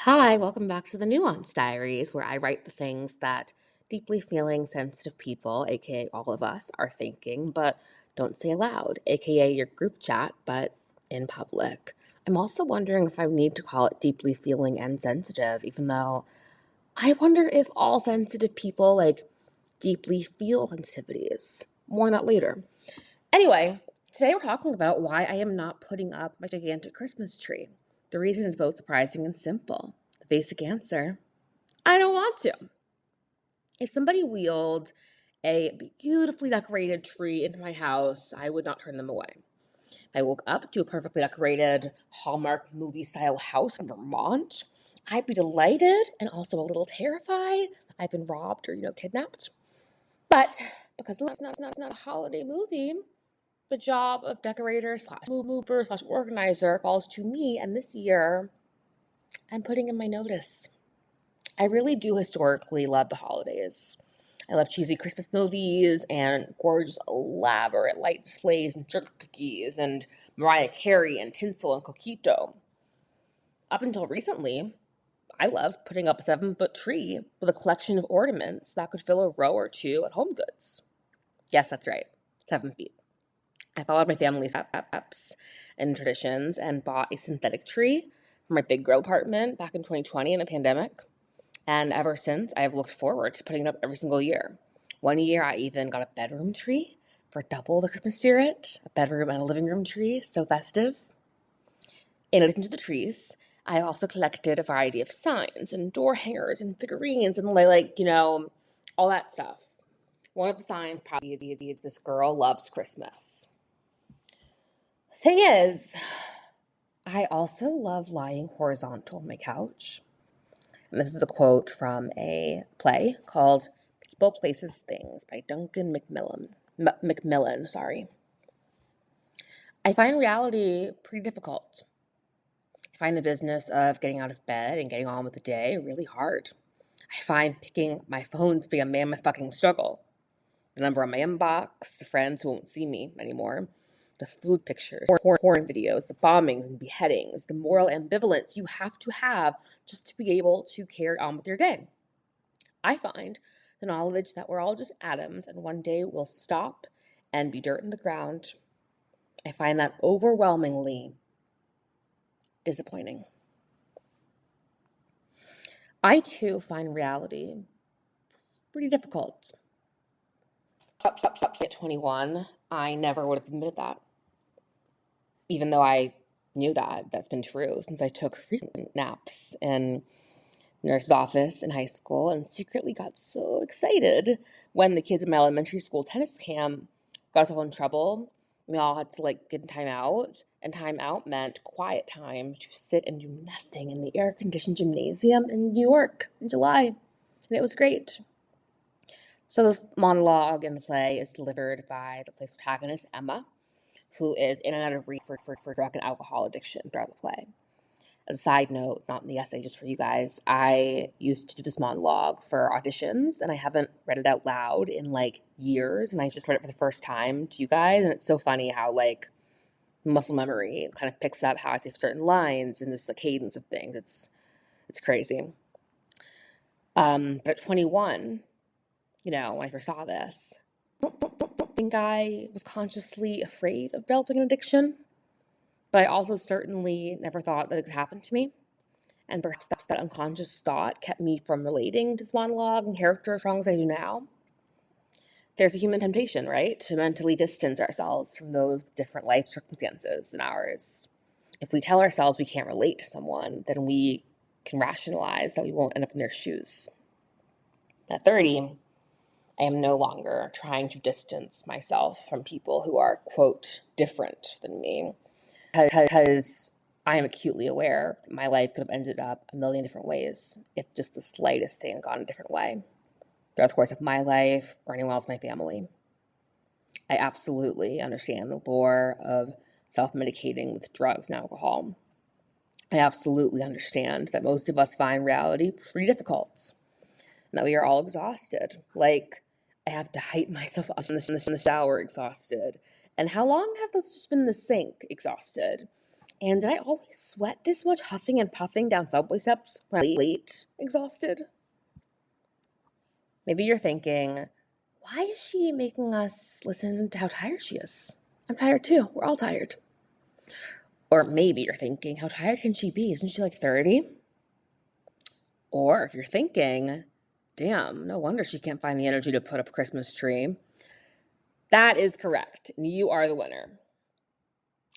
Hi, welcome back to the Nuance Diaries, where I write the things that deeply feeling sensitive people, aka all of us, are thinking, but don't say aloud, aka your group chat, but in public. I'm also wondering if I need to call it deeply feeling and sensitive, even though I wonder if all sensitive people deeply feel sensitivities. More on that later. Anyway, today we're talking about why I am not putting up my gigantic Christmas tree. The reason is both surprising and simple. The basic answer: I don't want to. If somebody wheeled a beautifully decorated tree into my house, I would not turn them away. If I woke up to a perfectly decorated Hallmark movie style house in Vermont, I'd be delighted and also a little terrified that I've been robbed or, kidnapped. But because it's not a holiday movie, the job of decorator slash mover slash organizer falls to me, and this year I'm putting in my notice. I really do historically love the holidays. I love cheesy Christmas movies and gorgeous, elaborate light displays and sugar cookies and Mariah Carey and tinsel and coquito. Up until recently, I loved putting up a 7-foot tree with a collection of ornaments that could fill a row or two at Home Goods. Yes, that's right, 7 feet. I followed my family's steps and traditions and bought a synthetic tree for my big girl apartment back in 2020 in the pandemic. And ever since, I've looked forward to putting it up every single year. One year, I even got a bedroom tree for double the Christmas spirit, a bedroom and a living room tree, so festive. In addition to the trees, I also collected a variety of signs and door hangers and figurines and all that stuff. One of the signs probably reads, "This girl loves Christmas." Thing is, I also love lying horizontal on my couch. And this is a quote from a play called People, Places, Things by Duncan Macmillan, sorry. I find reality pretty difficult. I find the business of getting out of bed and getting on with the day really hard. I find picking my phone to be a mammoth fucking struggle. The number on my inbox, the friends who won't see me anymore, the food pictures, porn videos, the bombings and beheadings, the moral ambivalence you have to have just to be able to carry on with your day. I find the knowledge that we're all just atoms and one day we'll stop and be dirt in the ground. I find that overwhelmingly disappointing. I too find reality pretty difficult. At 21, I never would have admitted that. Even though I knew that's been true since I took frequent naps in nurse's office in high school and secretly got so excited when the kids in my elementary school tennis camp got us all in trouble. We all had to get in time out, and time out meant quiet time to sit and do nothing in the air-conditioned gymnasium in New York in July, and it was great. So this monologue in the play is delivered by the play's protagonist, Emma, who is in and out of rehab for drug and alcohol addiction throughout the play. As a side note, not in the essay, just for you guys, I used to do this monologue for auditions, and I haven't read it out loud in years, and I just read it for the first time to you guys, and it's so funny how muscle memory kind of picks up how I say certain lines and just the cadence of things. It's crazy. But at 21, when I first saw this, I don't think I was consciously afraid of developing an addiction. But I also certainly never thought that it could happen to me. And perhaps that unconscious thought kept me from relating to this monologue and character as strong as I do now. There's a human temptation, right, to mentally distance ourselves from those different life circumstances than ours. If we tell ourselves we can't relate to someone, then we can rationalize that we won't end up in their shoes. At 30, I am no longer trying to distance myself from people who are, quote, different than me. Because I am acutely aware that my life could have ended up a million different ways if just the slightest thing had gone a different way throughout the course of my life or anyone else in my family. I absolutely understand the lore of self-medicating with drugs and alcohol. I absolutely understand that most of us find reality pretty difficult and that we are all exhausted. I have to hype myself up in the shower exhausted. And how long have those just been in the sink exhausted? And did I always sweat this much huffing and puffing down subway steps when I'm late, exhausted? Maybe you're thinking, why is she making us listen to how tired she is? I'm tired too. We're all tired. Or maybe you're thinking, how tired can she be? Isn't she like 30? Or if you're thinking, damn, no wonder she can't find the energy to put up a Christmas tree. That is correct. And you are the winner.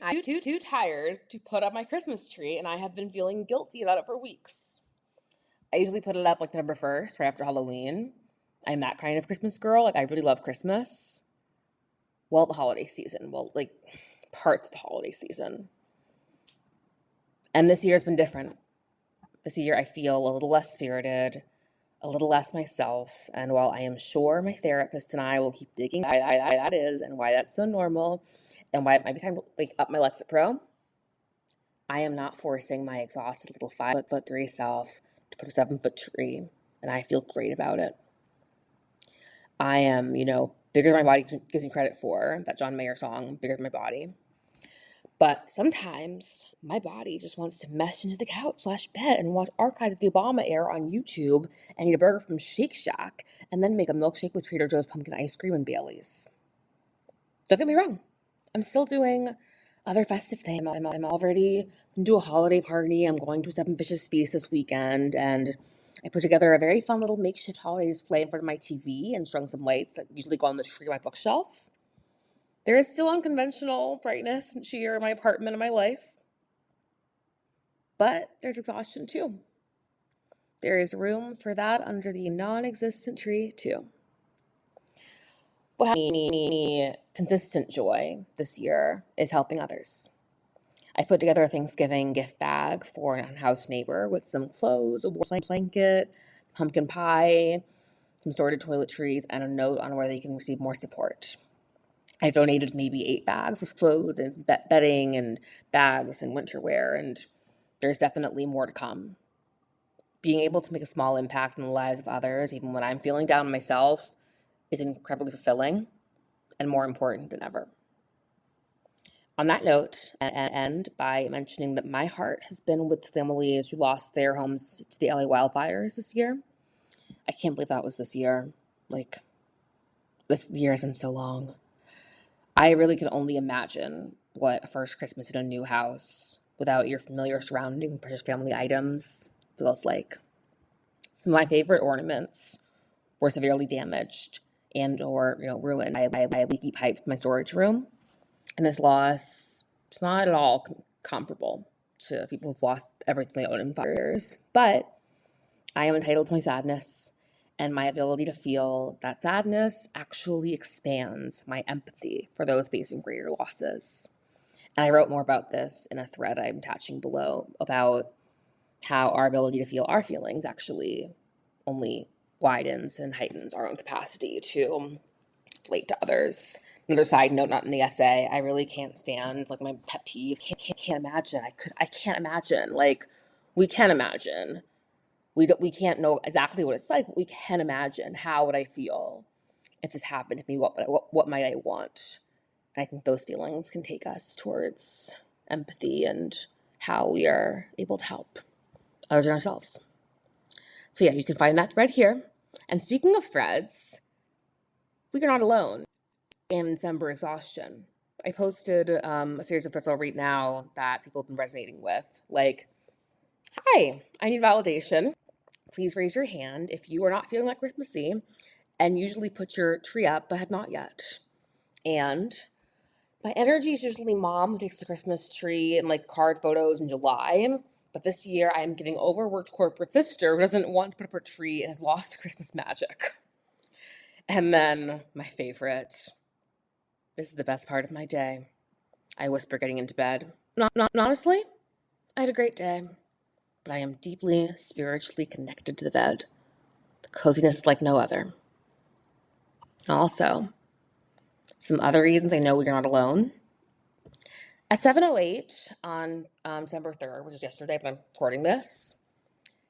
I'm too tired to put up my Christmas tree, and I have been feeling guilty about it for weeks. I usually put it up like November 1st, right after Halloween. I'm that kind of Christmas girl. Like, I really love Christmas. Well, the holiday season. Well, like, parts of the holiday season. And this year has been different. This year I feel a little less spirited, a little less myself, and while I am sure my therapist and I will keep digging why that is and why that's so normal and why it might be time to like up my Lexapro, I am not forcing my exhausted little 5'3" self to put a 7-foot tree, and I feel great about it. I am, bigger than my body gives me credit for, that John Mayer song, Bigger Than My Body. But sometimes my body just wants to mesh into the couch/bed and watch archives of the Obama era on YouTube and eat a burger from Shake Shack and then make a milkshake with Trader Joe's pumpkin ice cream and Bailey's. Don't get me wrong. I'm still doing other festive things. I'm already going to do a holiday party. I'm going to a Seven Fishes feast this weekend, and I put together a very fun little makeshift holiday display in front of my TV and strung some lights that usually go on the tree of my bookshelf. There is still unconventional brightness and cheer in my apartment and my life, but there's exhaustion too. There is room for that under the non-existent tree too. What helped me consistent joy this year is helping others. I put together a Thanksgiving gift bag for an unhoused neighbor with some clothes, a warm blanket, pumpkin pie, some sorted toiletries, and a note on where they can receive more support. I donated maybe 8 bags of clothes and bedding and bags and winter wear, and there's definitely more to come. Being able to make a small impact in the lives of others, even when I'm feeling down on myself, is incredibly fulfilling and more important than ever. On that note, I end by mentioning that my heart has been with families who lost their homes to the LA wildfires this year. I can't believe that was this year. This year has been so long. I really can only imagine what a first Christmas in a new house without your familiar surrounding precious family items feels like. Some of my favorite ornaments were severely damaged and or ruined by leaky pipes in my storage room. And this loss is not at all comparable to people who've lost everything they own in fires. But I am entitled to my sadness, and my ability to feel that sadness actually expands my empathy for those facing greater losses. And I wrote more about this in a thread I'm attaching below about how our ability to feel our feelings actually only widens and heightens our own capacity to relate to others. Another side note, not in the essay, I really can't stand my pet peeves. Can't imagine. I can't imagine. We can imagine. We can't know exactly what it's like, but we can imagine how would I feel if this happened to me. What might I want? And I think those feelings can take us towards empathy and how we are able to help others and ourselves. So yeah, you can find that thread here. And speaking of threads, we are not alone in December exhaustion. I posted a series of threads I'll read now that people have been resonating with. Hi, I need validation. Please raise your hand if you are not feeling like Christmassy and usually put your tree up but have not yet. And my energy is usually mom who takes the Christmas tree and card photos in July. But this year I am giving overworked corporate sister who doesn't want to put up her tree and has lost the Christmas magic. And then my favorite. This is the best part of my day. I whisper getting into bed. Honestly, I had a great day. But I am deeply spiritually connected to the bed. The coziness is like no other. Also, some other reasons I know we are not alone. At 7:08 on December 3rd, which is yesterday, but I'm recording this,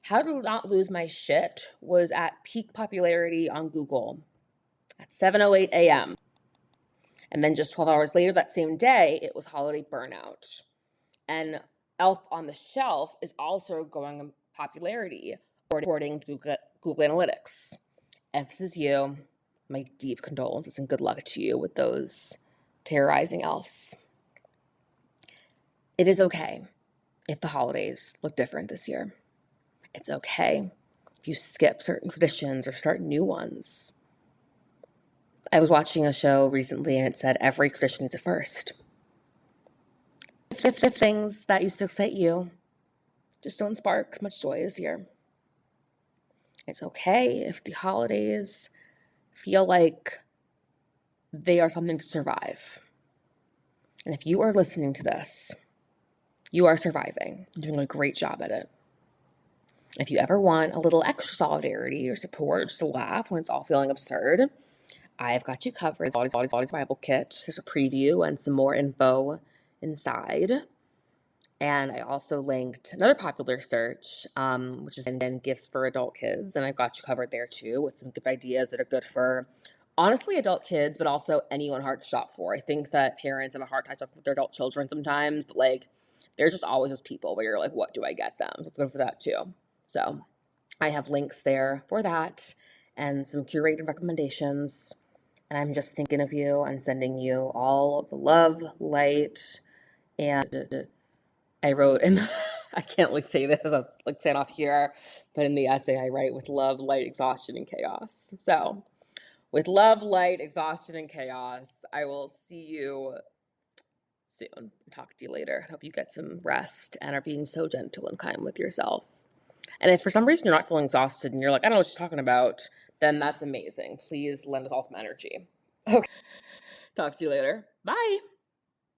How to Not Lose My Shit was at peak popularity on Google at 7:08 a.m. And then just 12 hours later that same day, it was holiday burnout. And Elf on the Shelf is also growing in popularity, according to Google Analytics. And if this is you, my deep condolences and good luck to you with those terrorizing elves. It is okay if the holidays look different this year. It's okay if you skip certain traditions or start new ones. I was watching a show recently and it said every tradition needs a first. If things that used to excite you just don't spark as much joy this year. It's okay if the holidays feel like they are something to survive. And if you are listening to this, you are surviving, doing a great job at it. If you ever want a little extra solidarity or support, or just a laugh when it's all feeling absurd, I've got you covered. It's all survival kit. There's a preview and some more info inside. And I also linked another popular search, which is then gifts for adult kids. And I've got you covered there too with some gift ideas that are good for, honestly, adult kids, but also anyone hard to shop for. I think that parents have a hard time shopping with their adult children sometimes, but like there's just always those people where you're like, what do I get them? So it's good for that too. So I have links there for that and some curated recommendations. And I'm just thinking of you and sending you all the love, light, and I wrote in I can't like say this as a like say it off here, but in the essay I write with love, light, exhaustion, and chaos. So with love, light, exhaustion, and chaos, I will see you soon. Talk to you later. Hope you get some rest and are being so gentle and kind with yourself. And if for some reason you're not feeling exhausted and you're like, I don't know what you're talking about, then that's amazing. Please lend us all some energy. Okay. Talk to you later. Bye.